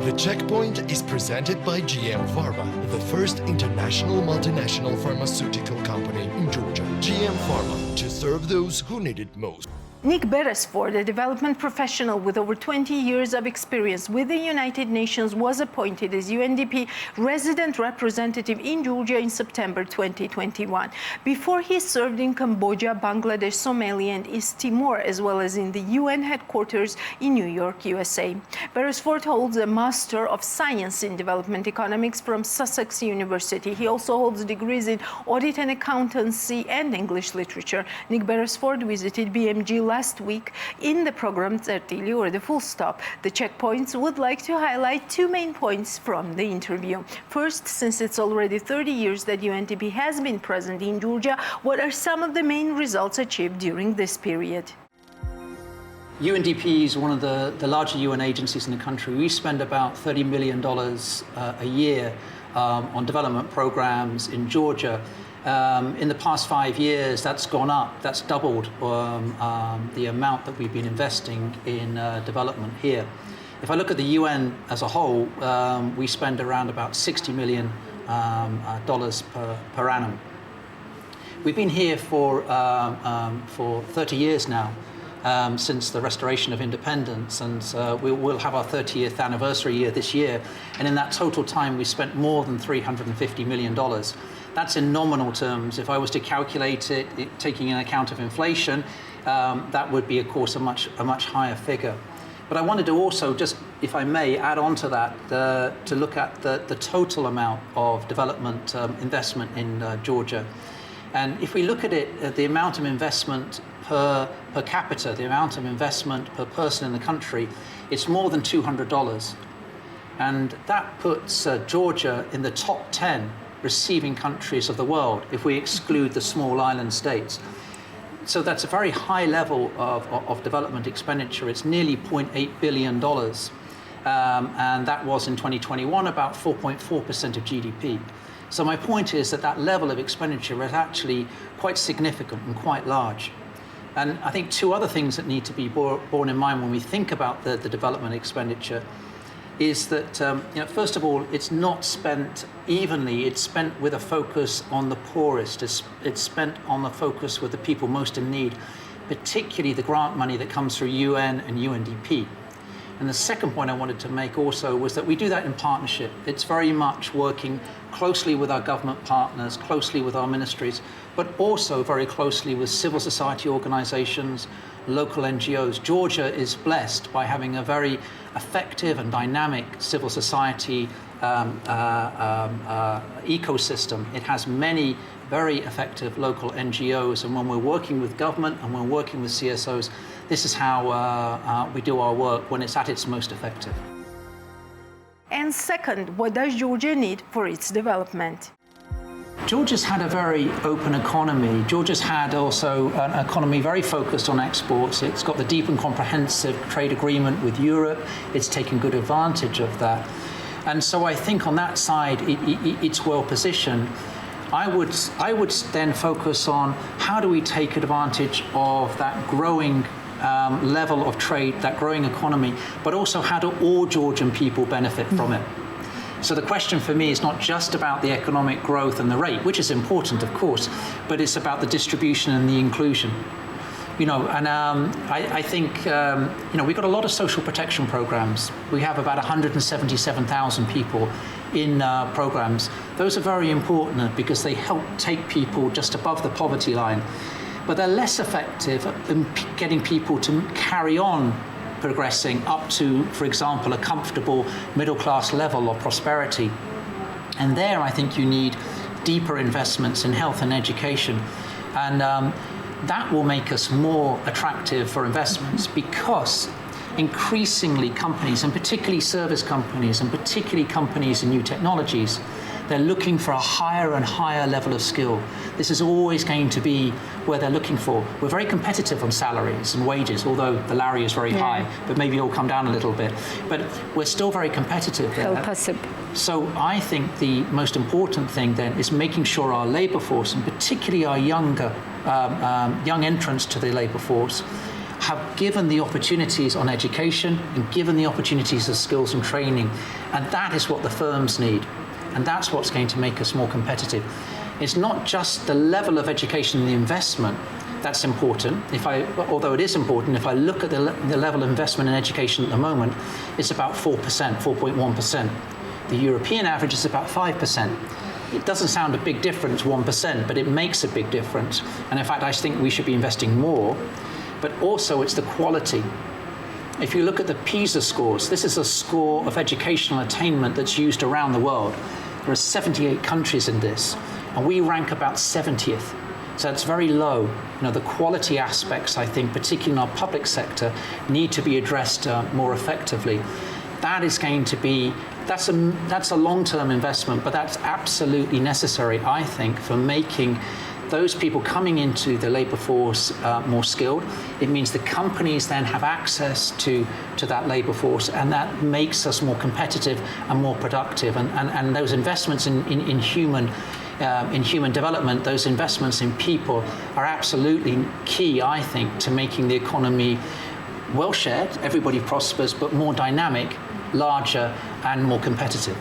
The Checkpoint is presented by GM Pharma, the first international multinational pharmaceutical company in Georgia. GM Pharma, to serve those who need it most. Nick Beresford, a development professional with over 20 years of experience with the United Nations, was appointed as UNDP resident representative in Georgia in September 2021. Before, he served in Cambodia, Bangladesh, Somalia, and East Timor, as well as in the UN headquarters in New York, USA. Beresford holds a Master of Science in Development Economics from Sussex University. He also holds degrees in Audit and Accountancy and English Literature. Nick Beresford visited BMG last week in the program Tertili, or the Full Stop. The Checkpoints would like to highlight two main points from the interview. First, since it's already 30 years that UNDP has been present in Georgia, what are some of the main results achieved during this period? UNDP is one of the larger UN agencies in the country. We spend about $30 million a year on development programs in Georgia. In the past 5 years, that's gone up. That's doubled the amount that we've been investing in development here. If I look at the UN as a whole, we spend around about $60 million per annum. We've been here for 30 years now, since the restoration of independence, and we'll have our 30th anniversary year this year. And in that total time, we spent more than $350 million. That's in nominal terms. If I was to calculate it, taking into account of inflation, that would be, of course, a much higher figure. But I wanted to also, just, if I may, add on to that, to look at the total amount of development investment in Georgia. And if we look at it, the amount of investment per capita, the amount of investment per person in the country, it's more than $200. And that puts Georgia in the top 10 receiving countries of the world, if we exclude the small island states. So that's a very high level of development expenditure. It's nearly $0.8 billion. And that was in 2021 about 4.4% of GDP. So my point is that level of expenditure is actually quite significant and quite large. And I think two other things that need to be borne in mind when we think about the development expenditure is that, first of all, it's not spent evenly. It's spent with a focus on the poorest. It's spent on the focus with the people most in need, particularly the grant money that comes through UN and UNDP. And the second point I wanted to make also was that we do that in partnership. It's very much working closely with our government partners, closely with our ministries, but also very closely with civil society organizations, local NGOs. Georgia is blessed by having a very effective and dynamic civil society ecosystem. It has many very effective local NGOs, and when we're working with government and we're working with CSOs, this is how we do our work when it's at its most effective. And second, what does Georgia need for its development? Georgia's had a very open economy. Georgia's had also an economy very focused on exports. It's got the deep and comprehensive trade agreement with Europe. It's taken good advantage of that. And so I think on that side, it's well positioned. I would then focus on how do we take advantage of that growing level of trade, that growing economy, but also how do all Georgian people benefit from it? So the question for me is not just about the economic growth and the rate, which is important, of course, but it's about the distribution and the inclusion. I think, we've got a lot of social protection programs. We have about 177,000 people in programs. Those are very important because they help take people just above the poverty line. But they're less effective in getting people to carry on progressing up to, for example, a comfortable middle-class level of prosperity. And there, I think you need deeper investments in health and education. And that will make us more attractive for investments because increasingly companies, and particularly service companies, and particularly companies in new technologies, they're looking for a higher and higher level of skill. This is always going to be where they're looking for. We're very competitive on salaries and wages, although the Larry is very high, but maybe it'll come down a little bit. But we're still very competitive there. So I think the most important thing then is making sure our labour force, and particularly our young entrants to the labour force, have given the opportunities on education and given the opportunities of skills and training. And that is what the firms need. And that's what's going to make us more competitive. It's not just the level of education and the investment that's important. Although it is important, if I look at the level of investment in education at the moment, it's about 4%, 4.1%. The European average is about 5%. It doesn't sound a big difference, 1%, but it makes a big difference. And in fact, I think we should be investing more, but also it's the quality. If you look at the PISA scores, this is a score of educational attainment that's used around the world. There are 78 countries in this, and we rank about 70th. So it's very low. The quality aspects, I think, particularly in our public sector, need to be addressed more effectively. That is going to be, that's a long-term investment, but that's absolutely necessary, I think, for making those people coming into the labour force more skilled. It means the companies then have access to that labour force, and that makes us more competitive and more productive. And those investments in human development, those investments in people are absolutely key, I think, to making the economy well shared, everybody prospers, but more dynamic, larger, and more competitive.